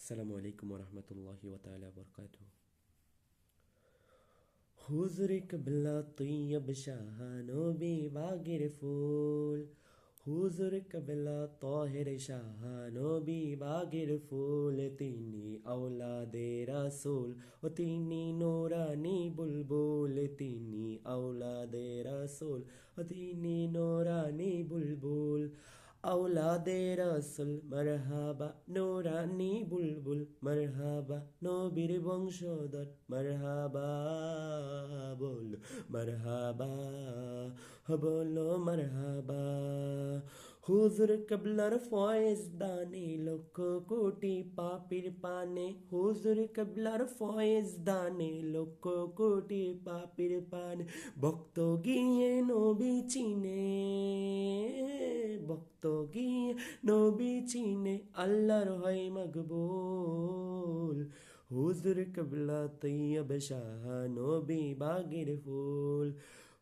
আসসালামু আলাইকুম ওরহমতুল্লাহি ওয়া বরকাতুহু। হুজুরে কিবলা তৈয়ব শাহ নবী বাগের ফুল, হুজুর কিবলা তাহের শাহ নবী বাগের ফুল, তিনি আওলাদে রাসূল ও তিনি নূরানী বুলবুল, তিনি আওলাদে রাসূল ও তিনি নূরানী বুলবুল। আওলাদে রসুল মারহাবা নূরানী বুলবুল মারহাবা, নবীর বংশধর মারহাবা, বলো মারহাবা, বলো মারহাবা। হুজুর কিবলার ফয়েজ দানে লক্ষ কোটি পাপীর পানে, হুজুর কিবলার ফয়েজ দানে লক্ষ কোটি পাপীর পানে, ভক্ত গিয়ে নবী চিনে, ভক্ত গিয়ে নবী চিনে, আল্লাহর হয় মকবুল। হুজুর কিবলা তৈয়ব শাহ নবী বাগের ফুল,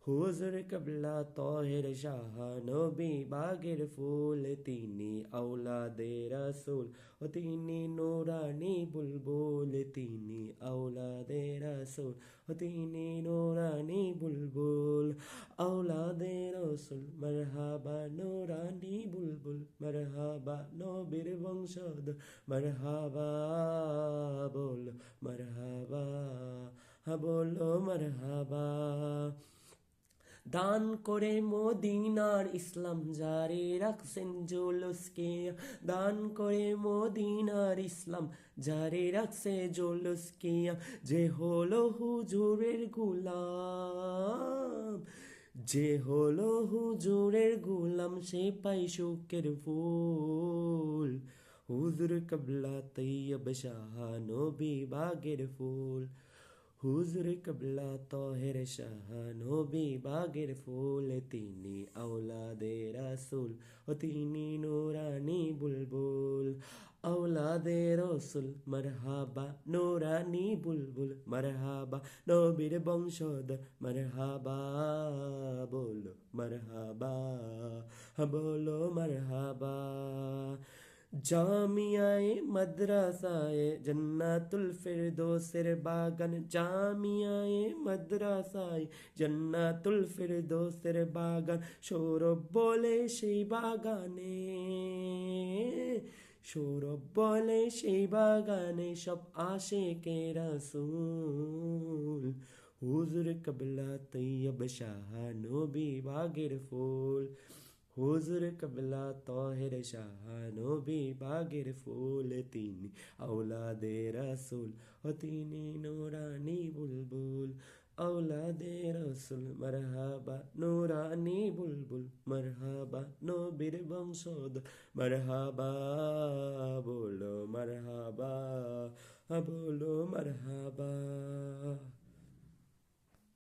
হুজুর কিবলা তাহের শাহ নবী বাগের ফুল, তিনি আওলাদে রাসূল ও তিনি নূরানী বুলবুল, তিনি আওলাদে রাসূল ও তিনি নূরানী বুলবুল। আওলাদে রাসূল মারহাবা নূরানী বুলবুল মারহাবা, নবীর বংশধর মারহাবা, বলো মারহাবা, বলো মারহাবা। দান করে মদিনার ইসলাম জারি রাখছেন জুলুসকে, দান করে মদিনার ইসলাম জারি রাখছে জুলুসকে, যে হলো হুজুরের গুলাম, যে হলো হুজুরের গুলাম, সে পাই সুখের ফুল। হুজুর কিবলা তৈয়ব শাহ নবী বাগের ফুল, হুজুর কিবলা তাহের শাহ নবী বাগের ফুল, তিনি আওলাদে রাসূল ও তিনি নূরানী বুলবুল। আওলাদে রাসূল মারহাবা নূরানী বুলবুল মারহাবা, নবীর বংশধর মারহাবা, বলো মারহাবা, বলো মারহাবা। জামিয়ায়ে মাদ্রাসায়ে জান্নাতুল ফিরদৌসের বাগান, জামিয়ায়ে মাদ্রাসায়ে জান্নাতুল ফিরদৌসের বাগান, সৌরভ বলে সেই বাগানে, সৌরভ বলে সেই বাগানে, সব আশিকে রাসূল। হুজুর কিবলা তৈয়ব শাহ নবী বাগের ফুল, হুজুর কিবলা তাহের শাহ নবী বাগের ফুল, তিনি আওলাদে রাসূল ও তিনি নূরানী বুলবুল। আওলাদে রাসূল মারহাবা নূরানী বুলবুল মারহাবা, নবীর বংশধর মারহাবা, বলো মারহাবা, বলো মারহাবা।